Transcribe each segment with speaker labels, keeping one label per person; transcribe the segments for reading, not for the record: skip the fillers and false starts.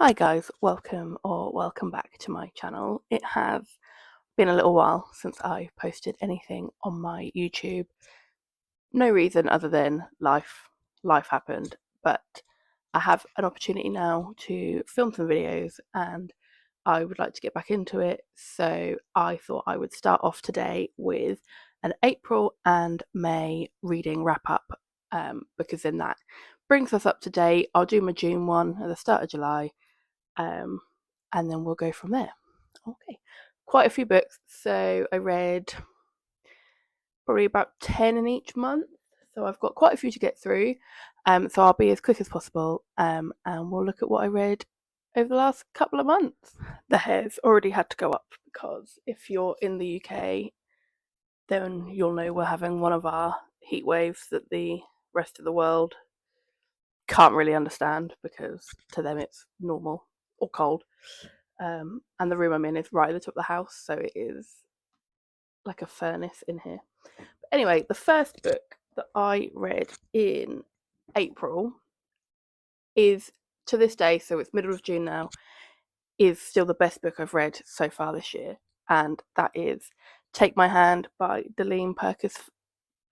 Speaker 1: Hi guys, welcome back to my channel. It has been a little while since I posted anything on my YouTube. No reason other than life. Life happened, but I have an opportunity now to film some videos and I would like to get back into it. So I thought I would start off today with an April and May reading wrap up, because then that brings us up to date. I'll do my June one at the start of July, um, and then we'll go from there. Okay, quite a few books. So I read probably about 10 in each month. So I've got quite a few to get through. So I'll be as quick as possible, and we'll look at what I read over the last couple of months. The hair's already had to go up because if you're in the UK, then you'll know we're having one of our heat waves that the rest of the world can't really understand because to them it's normal or cold. And the room I'm in is right at the top of the house, so it is like a furnace in here. But anyway, the first book that I read in April is, to this day, so it's middle of June now, is still the best book I've read so far this year, and that is Take My Hand by Delene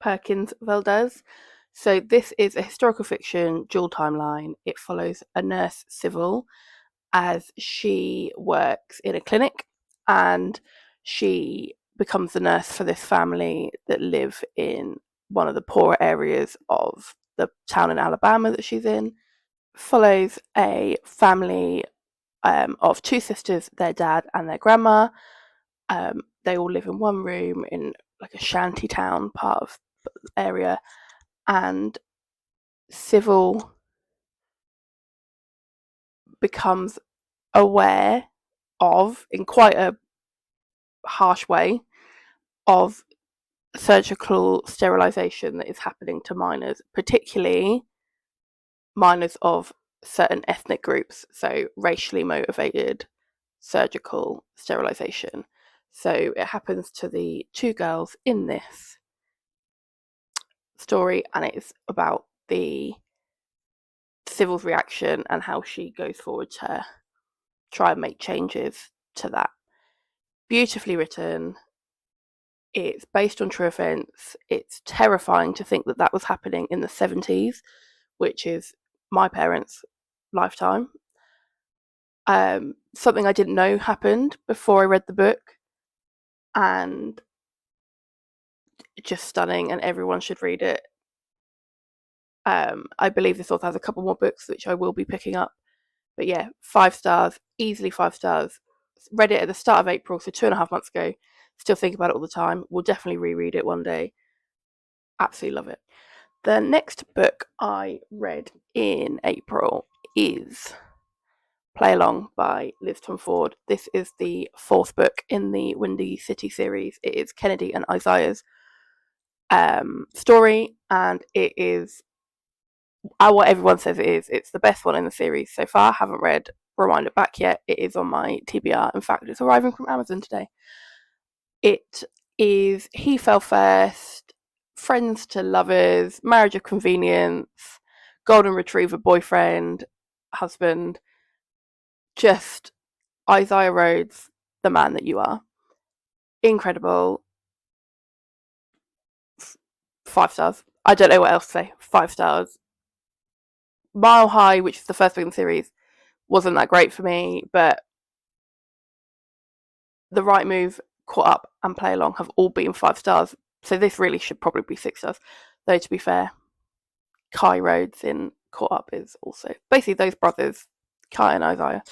Speaker 1: Perkins Valdez. So this is a historical fiction dual timeline. It follows a nurse civil as she works in a clinic and she becomes the nurse for this family that live in one of the poorer areas of the town in Alabama that she's in. Follows a family of two sisters, their dad and their grandma. They all live in one room in like a shanty town part of the area, and Civil becomes aware of, in quite a harsh way, of surgical sterilisation that is happening to minors, particularly minors of certain ethnic groups, so racially motivated surgical sterilisation. So it happens to the two girls in this story, and it's about the Civil's reaction and how she goes forward to try and make changes to that. Beautifully written. It's based on true events. It's terrifying to think that that was happening in the 70s, which is my parents' lifetime. Something I didn't know happened before I read the book, and just stunning, and everyone should read it. I believe this author has a couple more books which I will be picking up. But yeah, 5 stars, easily 5 stars. Read it at the start of April, so 2.5 months ago. Still think about it all the time. Will definitely reread it one day. Absolutely love it. The next book I read in April is Play Along by Liz Tomford. This is the fourth book in the Windy City series. It is Kennedy and Isaiah's story, and it is what everyone says it is. It's the best one in the series so far. I haven't read Rewind It Back yet. It is on my TBR. In fact, it's arriving from Amazon today. It is He Fell First, Friends to Lovers, Marriage of Convenience, Golden Retriever Boyfriend, Husband, just Isaiah Rhodes, the man that you are. Incredible. 5 stars. I don't know what else to say. 5 stars. Mile High, which is the first book in the series, wasn't that great for me, but The Right Move, Caught Up, and Play Along have all been 5 stars. So this really should probably be 6 stars. Though, to be fair, Kai Rhodes in Caught Up is also basically those brothers, Kai and Isaiah.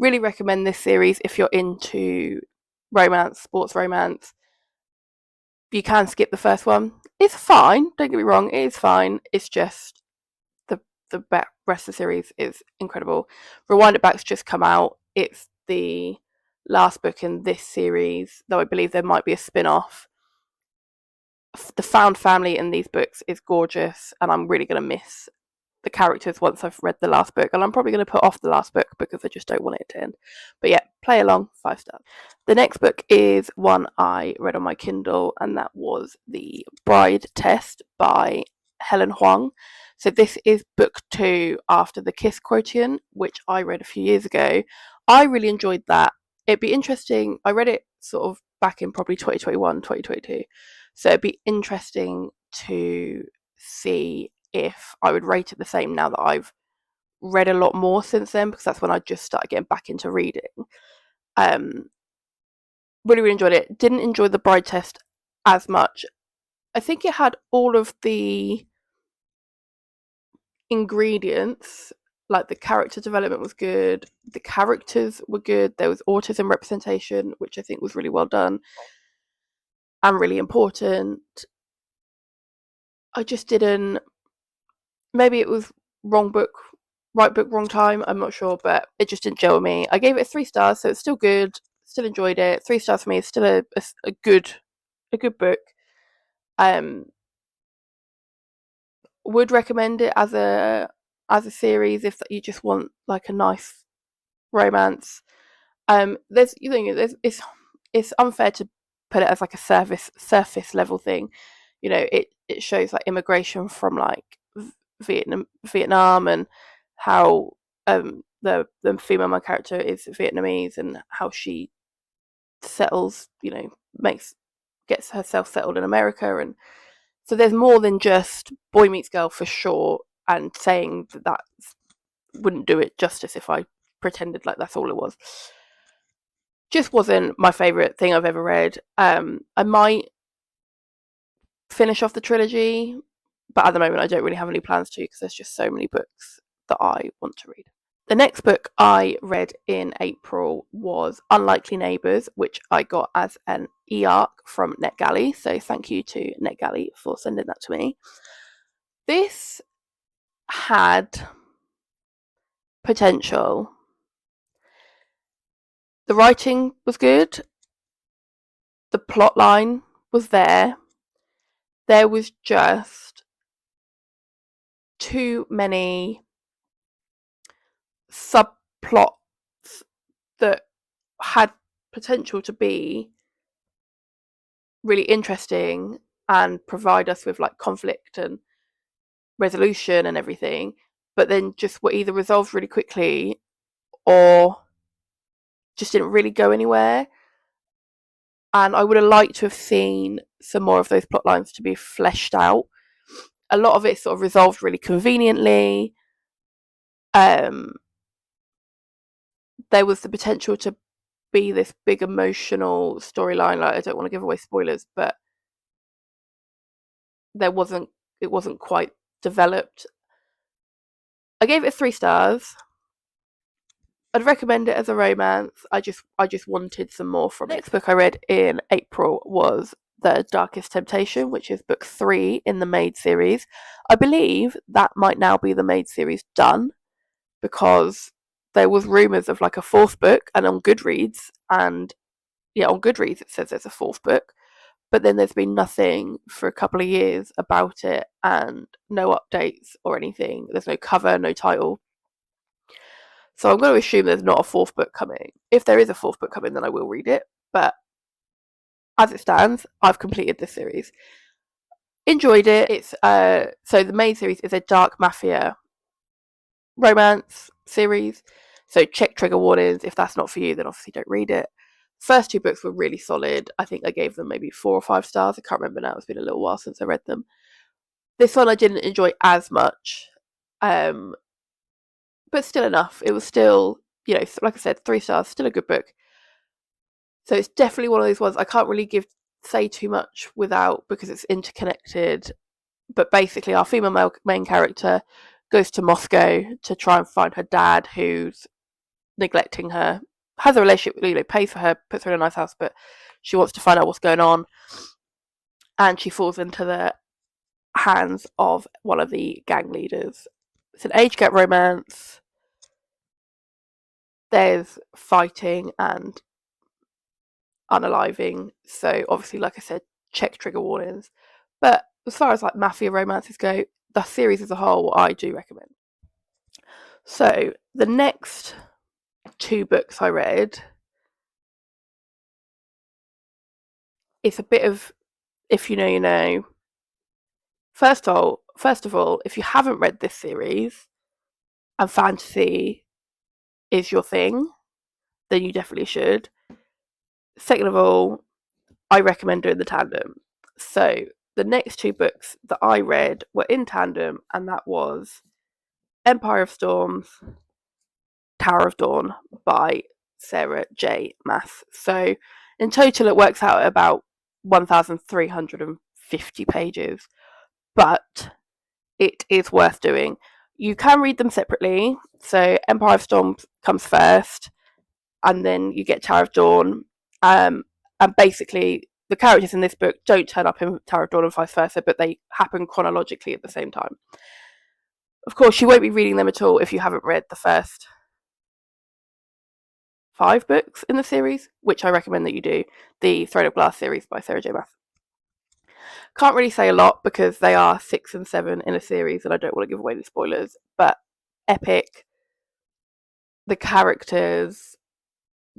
Speaker 1: Really recommend this series if you're into romance, sports romance. You can skip the first one. It's fine, don't get me wrong, it is fine. It's just the rest of the series is incredible. Rewind It Back's just come out. It's the last book in this series, though I believe there might be a spin-off. The found family in these books is gorgeous, and I'm really going to miss the characters once I've read the last book, and I'm probably going to put off the last book because I just don't want it to end. But yeah, Play Along, 5 stars. The next book is one I read on my Kindle, and that was The Bride Test by Helen Huang. So this is book 2 after The Kiss Quotient, which I read a few years ago. I really enjoyed that. It'd be interesting. I read it sort of back in probably 2021, 2022. So it'd be interesting to see if I would rate it the same now that I've read a lot more since then, because that's when I just started getting back into reading. Really enjoyed it. Didn't enjoy The Bride Test as much. I think it had all of the ingredients, like the character development was good, the characters were good, there was autism representation, which I think was really well done and really important. I just didn't, maybe it was wrong book, right book, wrong time, I'm not sure, but it just didn't gel with me. I gave it 3 stars, so it's still good, still enjoyed it. 3 stars for me is still a good book. Would recommend it as a series if you just want like a nice romance. There's it's unfair to put it as like a surface level thing. You know, it shows like immigration from like Vietnam and how the female main character is Vietnamese and how she settles, you know, gets herself settled in America. And so there's more than just boy meets girl for sure, and saying that wouldn't do it justice if I pretended like that's all it was. Just wasn't my favourite thing I've ever read. I might finish off the trilogy, but at the moment I don't really have any plans to, because there's just so many books that I want to read. The next book I read in April was Unlikely Neighbours, which I got as an e-arc from Netgalley, so thank you to Netgalley for sending that to me. This had potential. The writing was good. The plot line was there. There was just too many subplots that had potential to be really interesting and provide us with like conflict and resolution and everything, but then just were either resolved really quickly or just didn't really go anywhere. And I would have liked to have seen some more of those plot lines to be fleshed out. A lot of it sort of resolved really conveniently. There was the potential to be this big emotional storyline. Like, I don't want to give away spoilers, but it wasn't quite developed. I gave it 3 stars. I'd recommend it as a romance. I just wanted some more from it. The next book I read in April was The Darkest Temptation, which is book 3 in the Maid series. I believe that might now be the Maid series done, because there was rumours of like a 4th book, and on Goodreads it says there's a 4th book, but then there's been nothing for a couple of years about it, and no updates or anything. There's no cover, no title. So I'm going to assume there's not a 4th book coming. If there is a 4th book coming, then I will read it. But as it stands, I've completed this series. Enjoyed it. It's so the main series is a dark mafia romance series. So check trigger warnings. If that's not for you, then obviously don't read it. First 2 books were really solid. I think I gave them maybe 4 or 5 stars. I can't remember now. It's been a little while since I read them. This one I didn't enjoy as much. But still enough. It was still, you know, like I said, 3 stars, still a good book. So it's definitely one of those ones I can't really say too much without, because it's interconnected. But basically, our female main character goes to Moscow to try and find her dad, who's neglecting her, has a relationship, you know, pays for her, puts her in a nice house, but she wants to find out what's going on. And she falls into the hands of one of the gang leaders. It's an age gap romance. There's fighting and unaliving, so obviously, like I said, check trigger warnings. But as far as like mafia romances go, the series as a whole, I do recommend. So the next 2 books I read, it's a bit of, if you know, you know. First of all, first of all, if you haven't read this series and fantasy is your thing, then you definitely should. Second of all, I recommend doing the tandem. So the next two books that I read were in tandem, and that was Empire of Storms, Tower of Dawn by Sarah J. Maas. So in total, it works out at about 1,350 pages, but it is worth doing. You can read them separately. So Empire of Storms comes first, and then you get Tower of Dawn. And basically, the characters in this book don't turn up in Tower of Dawn and vice versa, but they happen chronologically at the same time. Of course, you won't be reading them at all if you haven't read the first 5 books in the series, which I recommend that you do. The Throne of Glass series by Sarah J. Maas. Can't really say a lot because they are 6 and 7 in a series, and I don't want to give away any spoilers, but epic. The characters,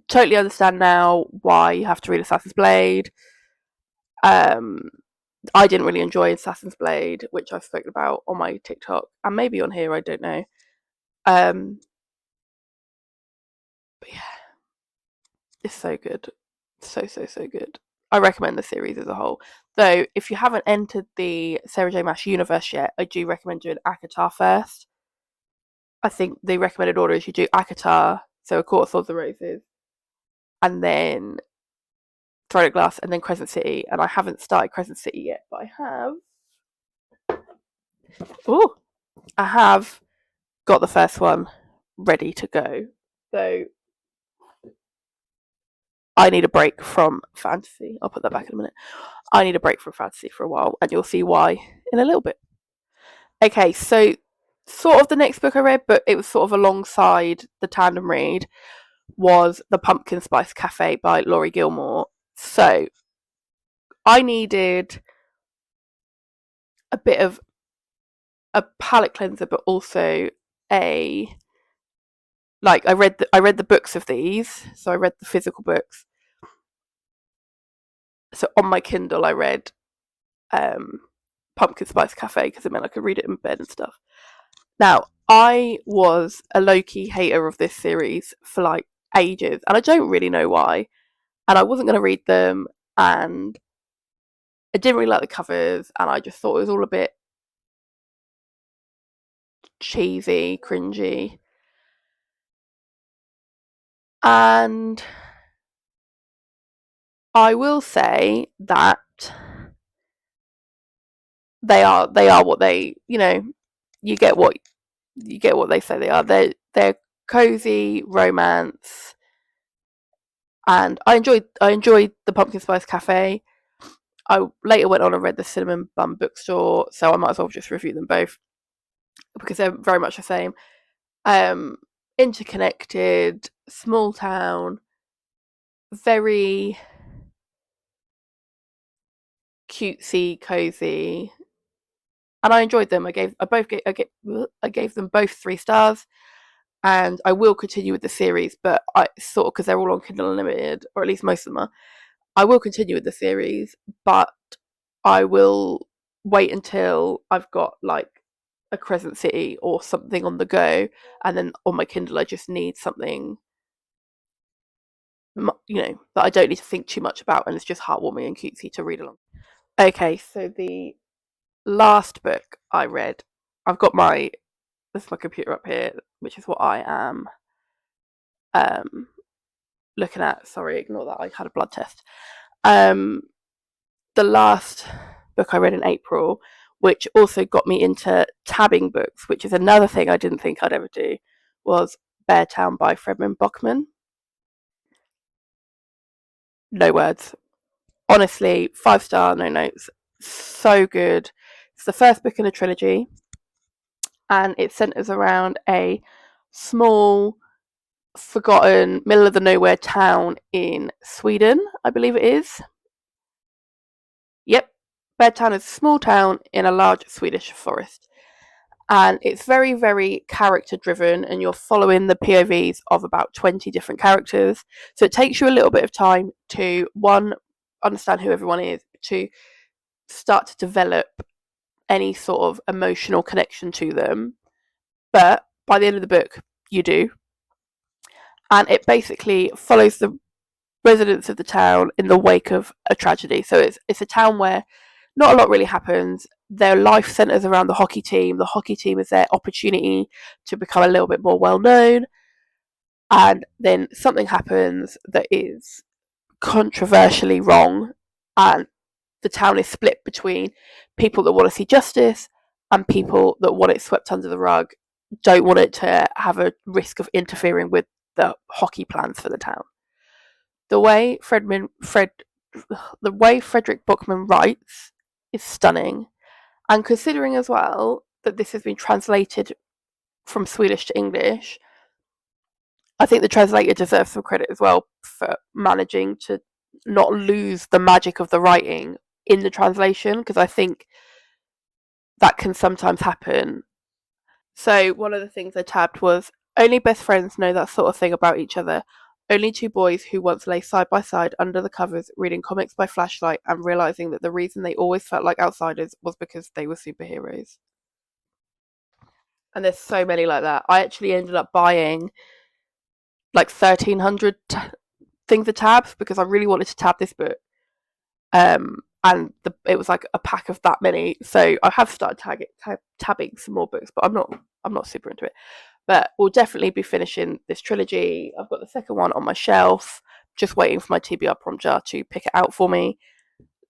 Speaker 1: totally understand now why you have to read Assassin's Blade. I didn't really enjoy Assassin's Blade, which I've spoken about on my TikTok and maybe on here, I don't know. But yeah, it's so good. So good. I recommend the series as a whole. Though, if you haven't entered the Sarah J. Maas universe yet, I do recommend doing ACOTAR first. I think the recommended order is you do ACOTAR, so A Court of Thorns and Roses, and then Throne of Glass, and then Crescent City. And I haven't started Crescent City yet, but I have. Oh, I have got the first one ready to go. So I need a break from fantasy. I'll put that back in a minute. I need a break from fantasy for a while, and you'll see why in a little bit. Okay, so sort of the next book I read, but it was sort of alongside the tandem read, was The Pumpkin Spice Cafe by Laurie Gilmore. So I needed a bit of a palate cleanser, but also I read the books of these, so I read the physical books. So on my Kindle, I read Pumpkin Spice Cafe because it meant I could read it in bed and stuff. Now, I was a low-key hater of this series for like ages, and I don't really know why. And I wasn't going to read them, and I didn't really like the covers, and I just thought it was all a bit cheesy, cringy. And I will say that they are what they, you get what they say they are. They're cozy romance, and I enjoyed the Pumpkin Spice Cafe. I later went on and read the Cinnamon Bun Bookstore, so I might as well just review them both because they're very much the same. Interconnected, small town, very cutesy, cozy, and I enjoyed them. I gave them both 3 stars, and I will continue with the series. But I sort of, because they're all on Kindle Unlimited, or at least most of them are. I will continue with the series, but I will wait until I've got like a Crescent City or something on the go, and then on my Kindle I just need something, that I don't need to think too much about, and it's just heartwarming and cutesy to read along. Okay, so the last book I read, I've got my computer up here, which is what I am looking at. Sorry, ignore that. I had a blood test. The last book I read in April, which also got me into tabbing books, which is another thing I didn't think I'd ever do, was Beartown by Fredman Bachman. No words. Honestly, 5-star, no notes. So good. It's the first book in a trilogy, and it centers around a small, forgotten, middle of the nowhere town in Sweden, I believe it is. Yep, Beartown is a small town in a large Swedish forest. And it's very, very character driven, and you're following the POVs of about 20 different characters. So it takes you a little bit of time to, one, understand who everyone is, to start to develop any sort of emotional connection to them. But by the end of the book, you do. And it basically follows the residents of the town in the wake of a tragedy. So it's a town where not a lot really happens. Their life centres around the hockey team. The hockey team is their opportunity to become a little bit more well known. And then something happens that is controversially wrong, and the town is split between people that want to see justice and people that want it swept under the rug, don't want it to have a risk of interfering with the hockey plans for the town. The way the way Frederick Buckman writes is stunning, and considering as well that this has been translated from Swedish to English, I think the translator deserves some credit as well for managing to not lose the magic of the writing in the translation, because I think that can sometimes happen. So one of the things I tabbed was, only best friends know that sort of thing about each other. Only two boys who once lay side by side under the covers reading comics by flashlight and realising that the reason they always felt like outsiders was because they were superheroes. And there's so many like that. I actually ended up buying like 1,300 things of tabs because I really wanted to tab this book. And it was like a pack of that many. So I have started tabbing some more books, but I'm not super into it. But we'll definitely be finishing this trilogy. I've got the second one on my shelf, just waiting for my TBR prompter to pick it out for me.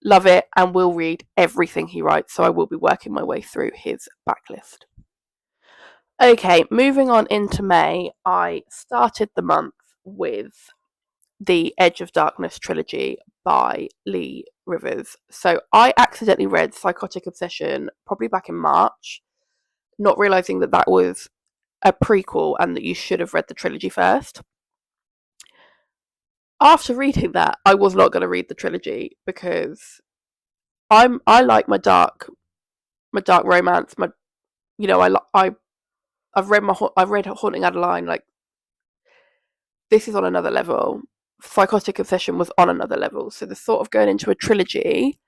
Speaker 1: Love it, and will read everything he writes, so I will be working my way through his backlist. Okay, moving on into May, I started the month with the Edge of Darkness trilogy by Lee Rivers. So I accidentally read Psychotic Obsession probably back in March, not realising that that was a prequel and that you should have read the trilogy first. After reading that, I was not going to read the trilogy because I like my dark romance. I've read Haunting Adeline. Like, this is on another level. Psychotic Obsession was on another level. So the thought of going into a trilogy,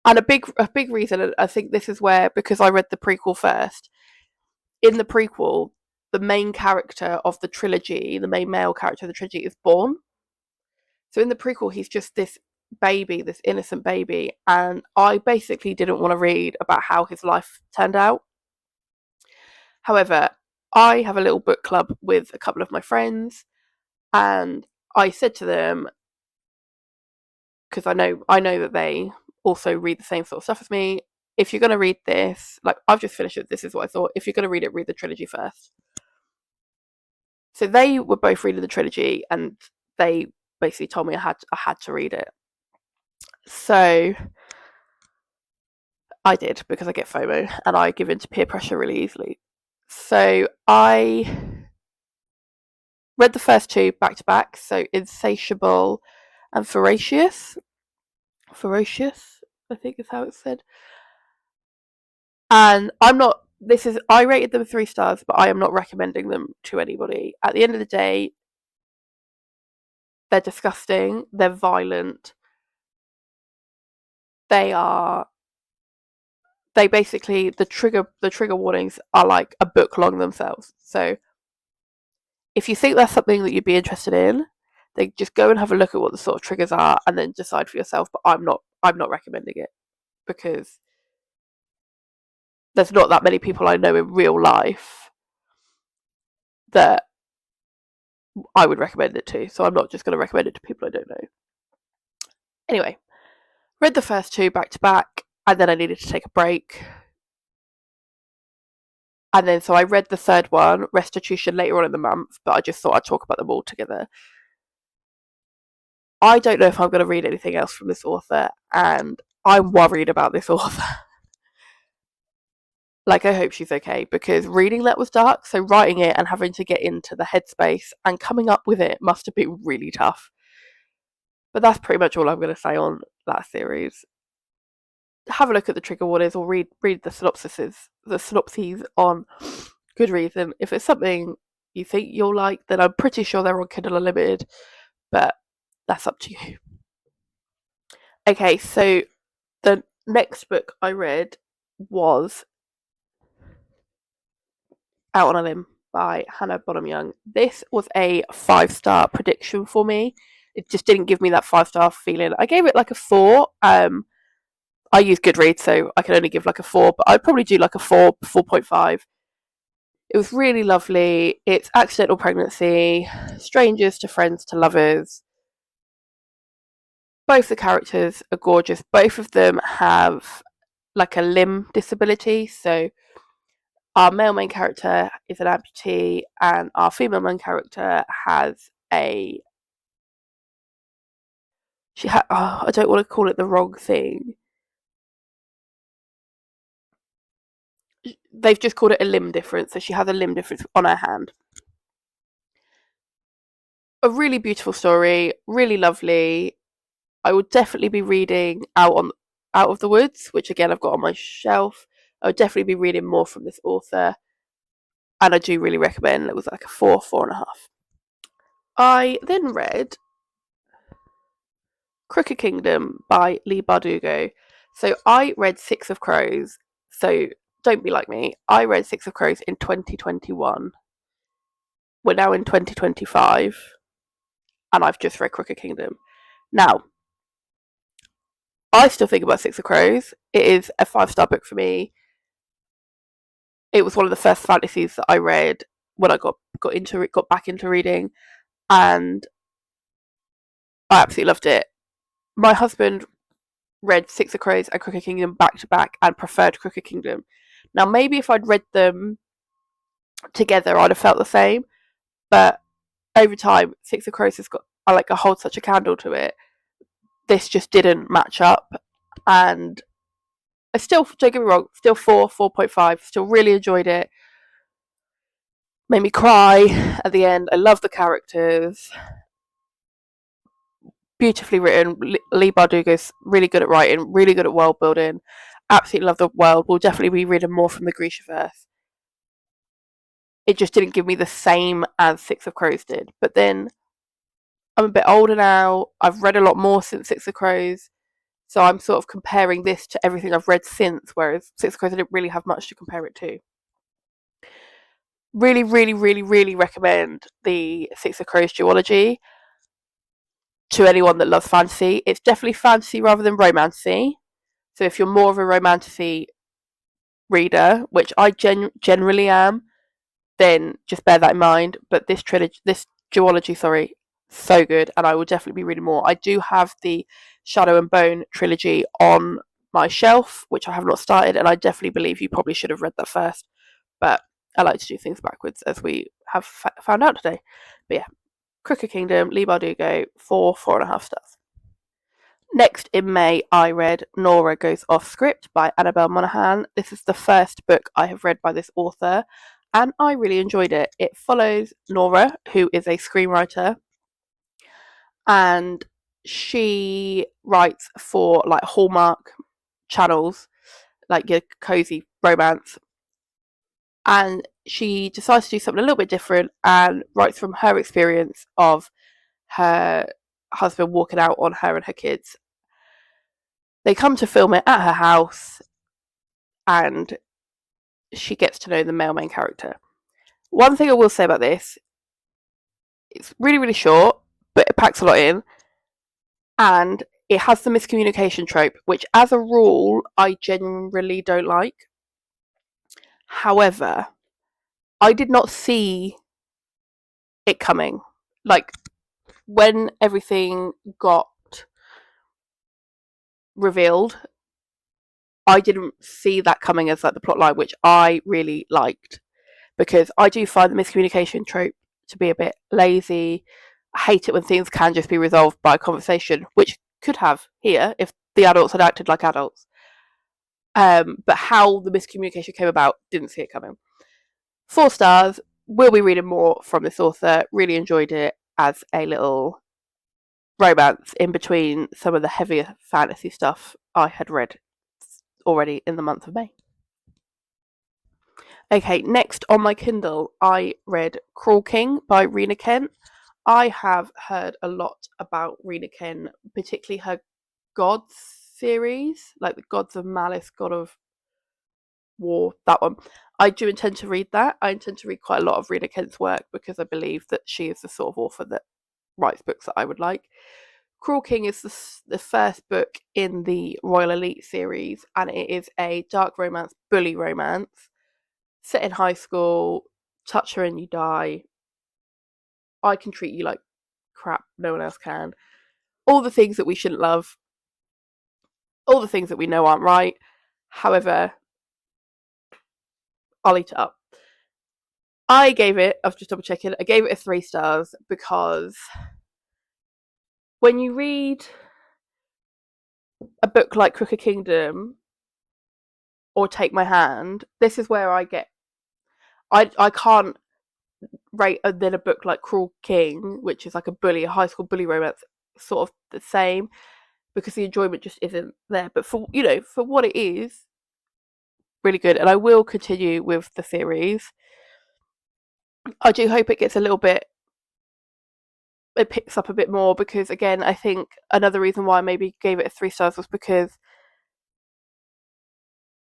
Speaker 1: and a big reason, I think this is where, because I read the prequel first. In the prequel, the main character of the trilogy, the main male character of the trilogy, is born. So in the prequel, he's just this baby, this innocent baby, and I basically didn't want to read about how his life turned out. However, I have a little book club with a couple of my friends, and I said to them, because I know that they also read the same sort of stuff as me, if you're going to read this, like, I've just finished it, this is what I thought, if you're going to read it, read the trilogy first. So they were both reading the trilogy, and they basically told me I had to read it. So I did, because I get FOMO and I give in to peer pressure really easily. So I read the first two back to back, so Insatiable and Ferocious, I think is how it's said. And I rated them 3 stars, but I am not recommending them to anybody. At the end of the day, they're disgusting, they're violent, they basically, the trigger warnings are like a book long themselves. So if you think that's something that you'd be interested in, then just go and have a look at what the sort of triggers are and then decide for yourself. But I'm not recommending it, because there's not that many people I know in real life that I would recommend it to. So I'm not just going to recommend it to people I don't know. Anyway, read the first 2 back to back, and then I needed to take a break. And then so I read the third one, Restitution, later on in the month, but I just thought I'd talk about them all together. I don't know if I'm going to read anything else from this author, and I'm worried about this author. Like, I hope she's okay, because reading that was dark, so writing it and having to get into the headspace and coming up with it must have been really tough. But that's pretty much all I'm going to say on that series. Have a look at the trigger warnings, or read the synopses on Goodreads, and if it's something you think you'll like, then I'm pretty sure they're on Kindle Unlimited, but that's up to you. Okay, so The next book I read was Out on a Limb by Hannah Bonham Young. This was a 5-star prediction for me. It just didn't give me that 5-star feeling. I gave it like a 4. I use Goodreads, so I can only give like a 4, but I'd probably do like a 4, 4.5. It was really lovely. It's accidental pregnancy, strangers to friends to lovers. Both the characters are gorgeous. Both of them have like a limb disability. So our male main character is an amputee, and our female main character has a. I don't want to call it the wrong thing. They've just called it a limb difference. So she has a limb difference on her hand. A really beautiful story, really lovely. I would definitely be reading Out of the Woods, which again I've got on my shelf. I would definitely be reading more from this author, and I do really recommend. It was like a 4, 4.5. I then read Crooked Kingdom by Leigh Bardugo. So I read Six of Crows. So don't be like me. I read Six of Crows in 2021. We're now in 2025, and I've just read Crooked Kingdom. Now, I still think about Six of Crows. It is a 5-star book for me. It was one of the first fantasies that I read when I got back into reading, and I absolutely loved it. My husband read Six of Crows and Crooked Kingdom back to back and preferred Crooked Kingdom. Now, maybe if I'd read them together, I'd have felt the same, but over time, Six of Crows has got I hold such a candle to it. This just didn't match up, and I still, don't get me wrong, still 4, 4.5. Still really enjoyed it. Made me cry at the end. I love the characters. Beautifully written. Leigh Bardugo's really good at writing, really good at world building. Absolutely love the world. We'll definitely be reading more from the Grishaverse. It just didn't give me the same as Six of Crows did. But then I'm a bit older now. I've read a lot more since Six of Crows. So I'm sort of comparing this to everything I've read since, whereas Six of Crows I didn't really have much to compare it to. Really, really, really, really recommend the Six of Crows duology to anyone that loves fantasy. It's definitely fantasy rather than romancy. So if you're more of a romantasy reader, which I generally am, then just bear that in mind. But this duology, so good, and I will definitely be reading more. I do have the Shadow and Bone trilogy on my shelf, which I have not started, and I definitely believe you probably should have read that first. But I like to do things backwards, as we have found out today. But yeah, Crooked Kingdom, Leigh Bardugo, 4, 4.5 stars. Next in May, I read Nora Goes Off Script by Annabelle Monaghan. This is the first book I have read by this author, and I really enjoyed it. It follows Nora, who is a screenwriter, and she writes for like Hallmark channels, like your cozy romance. And she decides to do something a little bit different and writes from her experience of her husband walking out on her and her kids. They come to film it at her house, and she gets to know the male main character. One thing I will say about this, it's really, really short, but it packs a lot in, and it has the miscommunication trope, which as a rule, I generally don't like. However, I did not see it coming. Like, when everything got revealed, I didn't see that coming as like the plot line, which I really liked, because I do find the miscommunication trope to be a bit lazy. I hate it when things can just be resolved by conversation, which could have here if the adults had acted like adults. But how the miscommunication came about, didn't see it coming. 4 stars. Will be reading more from this author. Really enjoyed it as a little romance in between some of the heavier fantasy stuff I had read already in the month of May. Okay, next on my Kindle, I read Cruel King by Rena Kent. I have heard a lot about Rena Kent, particularly her gods series, like the Gods of Malice, God of War, that one. I do intend to read that. I intend to read quite a lot of Rita Kent's work because I believe that she is the sort of author that writes books that I would like. Cruel King is the first book in the Royal Elite series, and it is a dark romance, bully romance, set in high school. Touch her and you die. I can treat you like crap, no one else can. All the things that we shouldn't love, all the things that we know aren't right. However, I'll eat it up. I was just double checking, I gave it a 3 stars because when you read a book like Crooked Kingdom or Take My Hand, this is where I can't rate then a book like Cruel King, which is like a high school bully romance, sort of the same, because the enjoyment just isn't there. But for what it is, really good. And I will continue with the series. I do hope it gets it picks up a bit more, because again, I think another reason why I maybe gave it 3 stars was because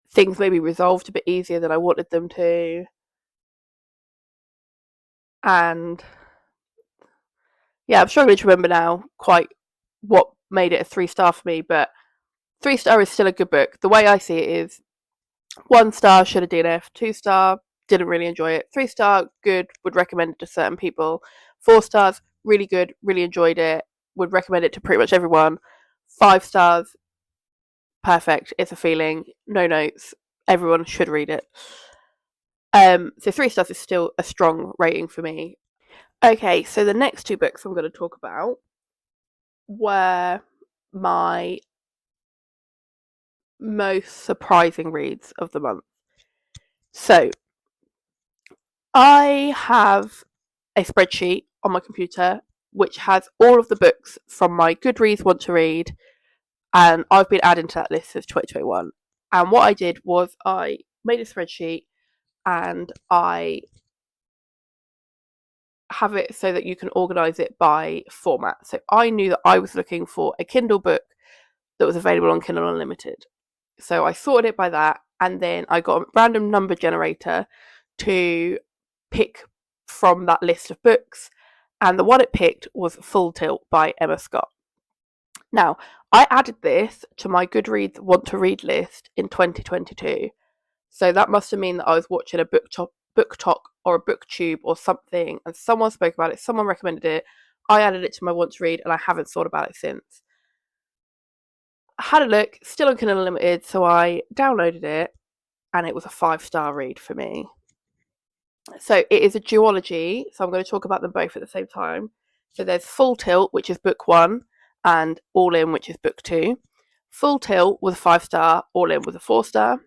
Speaker 1: things maybe resolved a bit easier than I wanted them to. And yeah, I'm struggling to remember now quite what made it a 3 star for me, but 3 star is still a good book. The way I see it is 1 star, should have DNF, 2 star, didn't really enjoy it, 3 star, good, would recommend it to certain people, 4 stars, really good, really enjoyed it, would recommend it to pretty much everyone, 5 stars, perfect, it's a feeling, no notes, everyone should read it. So 3 stars is still a strong rating for me. Okay, so the next 2 books I'm going to talk about were my most surprising reads of the month. So I have a spreadsheet on my computer which has all of the books from my Goodreads want to read, and I've been adding to that list since 2021. And what I did was I made a spreadsheet and I have it so that you can organise it by format. So I knew that I was looking for a Kindle book that was available on Kindle Unlimited. So I sorted it by that, and then I got a random number generator to pick from that list of books, and the one it picked was Full Tilt by Emma Scott. Now, I added this to my Goodreads want to read list in 2022, so that must have meant that I was watching a book talk or a booktube or something, and someone spoke about it, someone recommended it, I added it to my want to read, and I haven't thought about it since. I had a look, still on Kindle Unlimited, so I downloaded it, and it was a 5-star read for me. So it is a duology, so I'm going to talk about them both at the same time. So there's Full Tilt, which is book 1, and All In, which is book 2. Full Tilt was a 5-star, All In was a 4-star.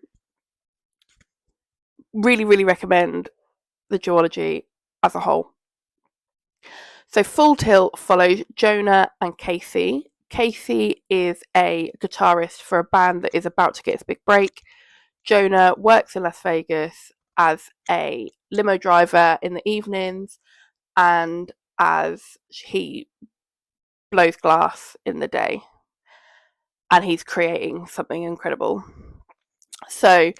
Speaker 1: Really, really recommend the duology as a whole. So Full Tilt follows Jonah and Casey. Casey is a guitarist for a band that is about to get its big break. Jonah works in Las Vegas as a limo driver in the evenings, and as he blows glass in the day, and he's creating something incredible. So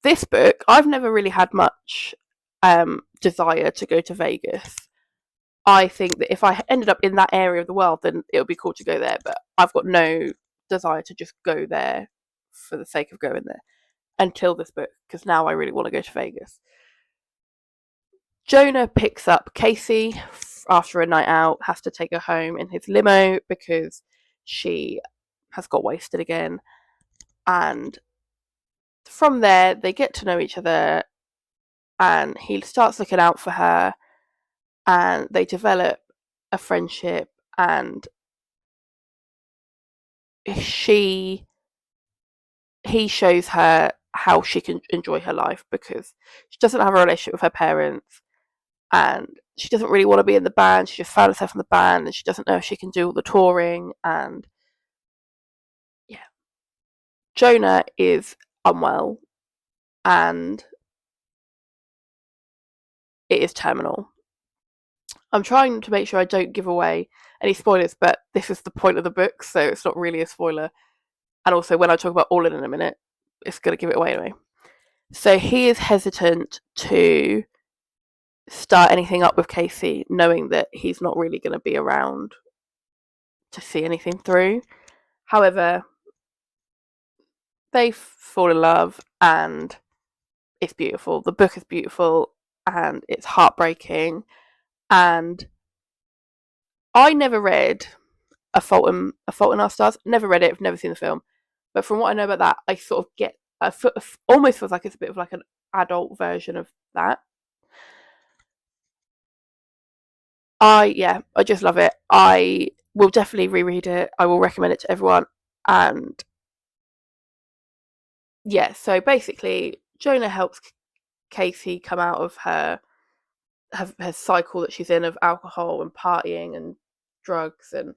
Speaker 1: this book, I've never really had much desire to go to Vegas. I think that if I ended up in that area of the world, then it would be cool to go there, but I've got no desire to just go there for the sake of going there until this book, because now I really want to go to Vegas. Jonah picks up Casey after a night out, has to take her home in his limo because she has got wasted again. And from there, they get to know each other, and he starts looking out for her, and they develop a friendship, and he shows her how she can enjoy her life, because she doesn't have a relationship with her parents, and she doesn't really want to be in the band. She just found herself in the band, and she doesn't know if she can do all the touring. And yeah, Jonah is unwell, and it is terminal. I'm trying to make sure I don't give away any spoilers, but this is the point of the book, so it's not really a spoiler. and also when I talk about All in a minute, it's going to give it away anyway. So he is hesitant to start anything up with Casey, knowing that he's not really going to be around to see anything through. However, they fall in love and it's beautiful. The book is beautiful and it's heartbreaking. And I never read A Fault in Our Stars. Never read it. I've never seen the film. But from what I know about that, I sort of get almost feels like it's a bit of like an adult version of that. I just love it. I will definitely reread it. I will recommend it to everyone. And yeah, so basically, Jonah helps Casey come out of her cycle that she's in of alcohol and partying and drugs, and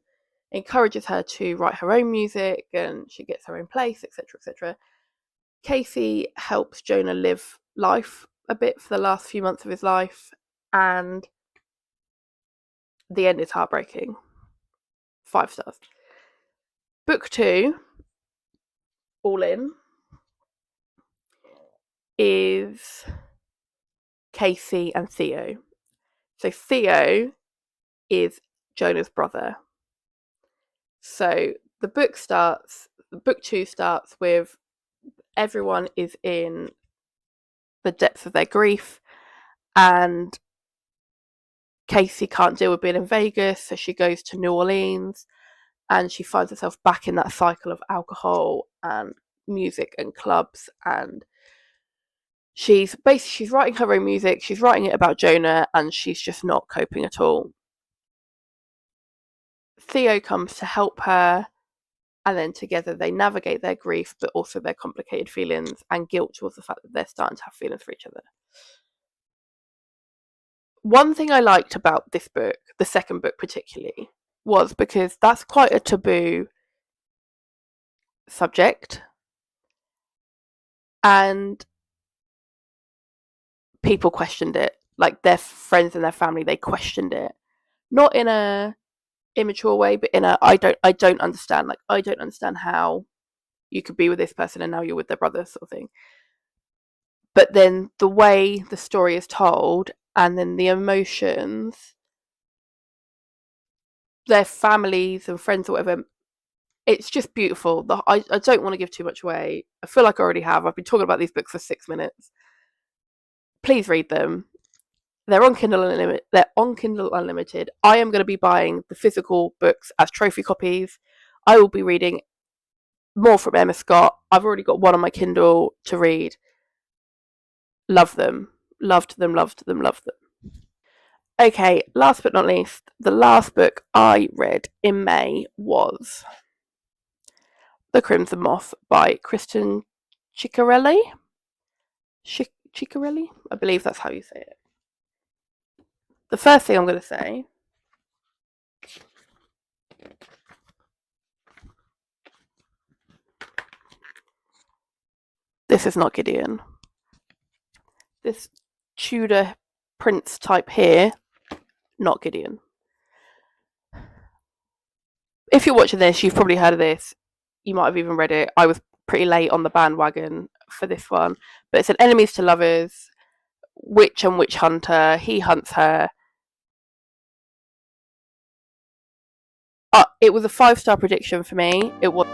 Speaker 1: encourages her to write her own music, and she gets her own place, etc., etc. Casey helps Jonah live life a bit for the last few months of his life, and the end is heartbreaking. 5 stars. Book 2, All In, is Casey and Theo. So Theo is Jonah's brother. So the book 2 starts with everyone is in the depths of their grief, and Casey can't deal with being in Vegas, so she goes to New Orleans, and she finds herself back in that cycle of alcohol and music and clubs, and she's writing her own music, she's writing it about Jonah, and she's just not coping at all. Theo comes to help her, and then together they navigate their grief, but also their complicated feelings and guilt towards the fact that they're starting to have feelings for each other. One thing I liked about this book, the second book particularly, was because that's quite a taboo subject, and people questioned it. Like their friends and their family, they questioned it, not in a immature way, but in a I don't understand. Like I don't understand how you could be with this person and now you're with their brother, sort of thing. But then the way the story is told, and then the emotions, their families and friends or whatever, it's just beautiful. I don't want to give too much away. I feel like I already have. I've been talking about these books for 6 minutes. Please read them. They're on Kindle Unlimited. I am going to be buying the physical books as trophy copies. I will be reading more from Emma Scott. I've already got one on my Kindle to read. Love them. Loved them, loved them, loved them. Okay, last but not least, the last book I read in May was The Crimson Moth by Kristen Ciccarelli. Ciccarelli? I believe that's how you say it. The first thing I'm going to say this is not Gideon. This Tudor prince type here, not Gideon. If you're watching this, you've probably heard of this. You might have even read it. I was pretty late on the bandwagon for this one. But it's an enemies to lovers, witch and witch hunter. He hunts her. It was a 5-star prediction for me. It was